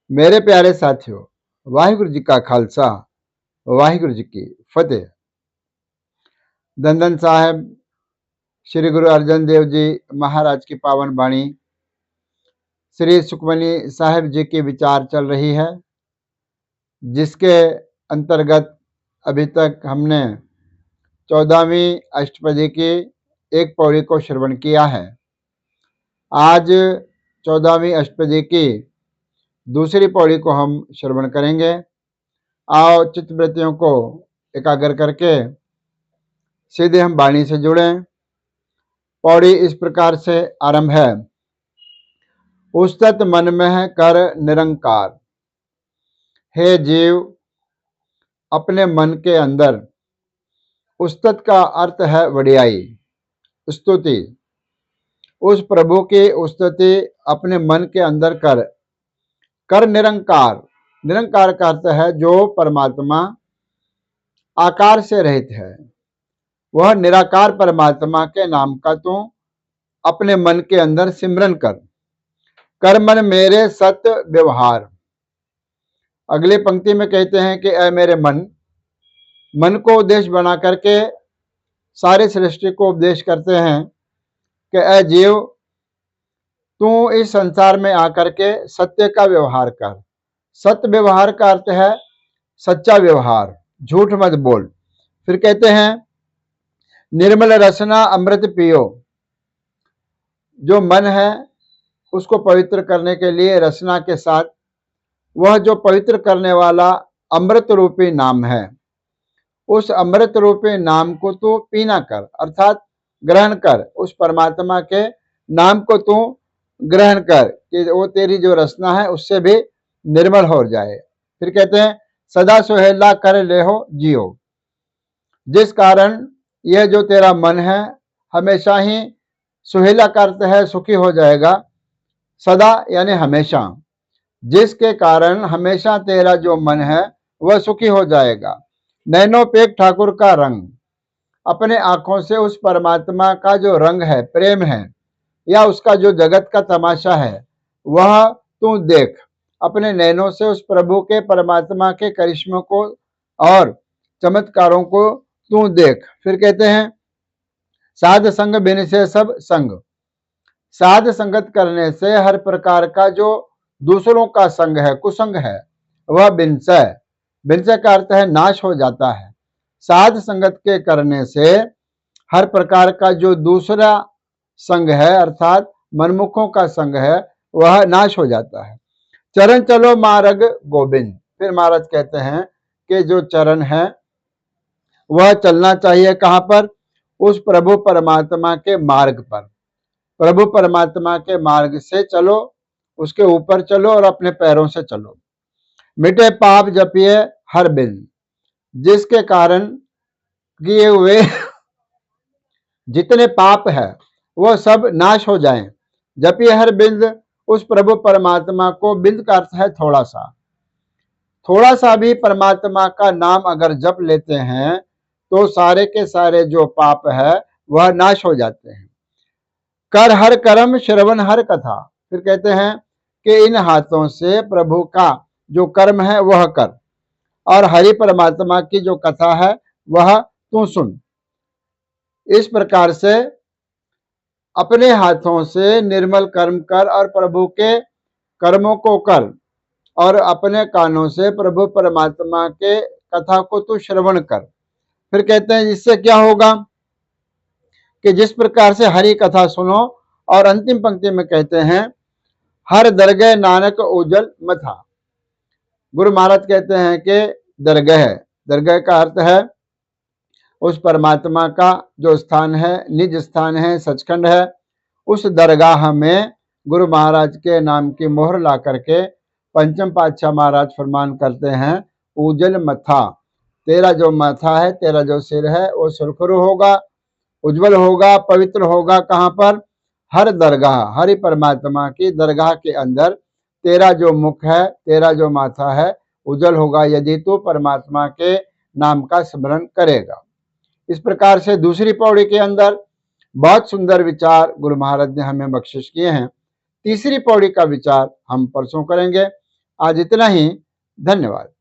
मेरे प्यारे साथियों, वाहिगुरु जी का खालसा, वाहिगुरु जी की फतेह। धन धन साहेब श्री गुरु अर्जन देव जी महाराज की पावन वाणी श्री सुखमनी साहिब जी की विचार चल रही है, जिसके अंतर्गत अभी तक हमने 14वीं अष्टपदी की एक पौड़ी को श्रवण किया है। आज 14वीं अष्टपदी की दूसरी पौड़ी को हम श्रवण करेंगे। आओ चित्तवृत्तियों को एकाग्र करके सीधे हम वाणी से जुड़ें। पौड़ी इस प्रकार से आरंभ है। उस्तत मन में कर निरंकार, हे जीव अपने मन के अंदर। उस्तत का अर्थ है वडियाई, स्तुति। उस प्रभु की स्तुति अपने मन के अंदर कर निरंकार। निरंकार का अर्थ है जो परमात्मा आकार से रहित है, वह निराकार परमात्मा के नाम का तू अपने मन के अंदर सिमरन कर मन मेरे सत्य व्यवहार। अगली पंक्ति में कहते हैं कि ऐ मेरे मन को उद्देश्य बना करके सारे सृष्टि को उपदेश करते हैं कि ऐ जीव तू इस संसार में आकर के सत्य का व्यवहार कर। सत्य व्यवहार का अर्थ है सच्चा व्यवहार, झूठ मत बोल। फिर कहते हैं निर्मल रसना अमृत पियो। जो मन है उसको पवित्र करने के लिए रसना के साथ वह जो पवित्र करने वाला अमृत रूपी नाम है, उस अमृत रूपी नाम को तू पीना कर, अर्थात ग्रहण कर। उस परमात्मा के नाम को तू ग्रहण कर कि वो तेरी जो रसना है उससे भी निर्मल हो जाए। फिर कहते हैं सदा सुहेला कर ले हो जियो। जिस कारण यह जो तेरा मन है हमेशा ही, सुहेला का अर्थ है सुखी हो जाएगा, सदा यानी हमेशा, जिसके कारण हमेशा तेरा जो मन है वह सुखी हो जाएगा। नैनो पेक ठाकुर का रंग, अपने आंखों से उस परमात्मा का जो रंग है, प्रेम है, या उसका जो जगत का तमाशा है वह तू देख। अपने नैनों से उस प्रभु के परमात्मा के करिश्मों को और चमत्कारों को तू देख। फिर कहते हैं साध संग बिन से सब संग। साध संगत करने से हर प्रकार का जो दूसरों का संग है, कुसंग है, वह बिनसय। बिनसय का अर्थ है नाश हो जाता है। साध संगत के करने से हर प्रकार का जो दूसरा संग है, अर्थात मनमुखों का संग है, वह नाश हो जाता है। चरण चलो मार्ग गोविंद। फिर महाराज कहते हैं कि जो चरण है वह चलना चाहिए कहाँ पर? उस प्रभु परमात्मा के मार्ग पर। प्रभु परमात्मा के मार्ग से चलो, उसके ऊपर चलो और अपने पैरों से चलो। मिटे पाप जपिए हर बिन, जिसके कारण किए हुए जितने पाप है वह सब नाश हो जाएं। जपिए हर बिंद, उस प्रभु परमात्मा को, बिंद का अर्थ है थोड़ा सा, थोड़ा सा भी परमात्मा का नाम अगर जप लेते हैं तो सारे के सारे जो पाप है वह नाश हो जाते हैं। कर हर कर्म श्रवण हर कथा। फिर कहते हैं कि इन हाथों से प्रभु का जो कर्म है वह कर, और हरि परमात्मा की जो कथा है वह तू सुन। इस प्रकार से अपने हाथों से निर्मल कर्म कर और प्रभु के कर्मों को कर, और अपने कानों से प्रभु परमात्मा के कथा को तू श्रवण कर। फिर कहते हैं इससे क्या होगा कि जिस प्रकार से हरि कथा सुनो, और अंतिम पंक्ति में कहते हैं हर दरगह नानक उजल मथा। गुरु महाराज कहते हैं कि दरगह, दरगह का अर्थ है उस परमात्मा का जो स्थान है, निज स्थान है, सचखंड है। उस दरगाह में गुरु महाराज के नाम की मोहर ला करके पंचम पातशाह महाराज फरमान करते हैं उजल मथा। तेरा जो माथा है, तेरा जो सिर है, वो सुरखरू होगा, उज्जवल होगा, पवित्र होगा। कहाँ पर? हर दरगाह, हरि परमात्मा की दरगाह के अंदर तेरा जो मुख है, तेरा जो माथा है, उज्जवल होगा यदि तू परमात्मा के नाम का स्मरण करेगा। इस प्रकार से दूसरी पौड़ी के अंदर बहुत सुंदर विचार गुरु महाराज ने हमें बख्शिश किए हैं। तीसरी पौड़ी का विचार हम परसों करेंगे। आज इतना ही। धन्यवाद।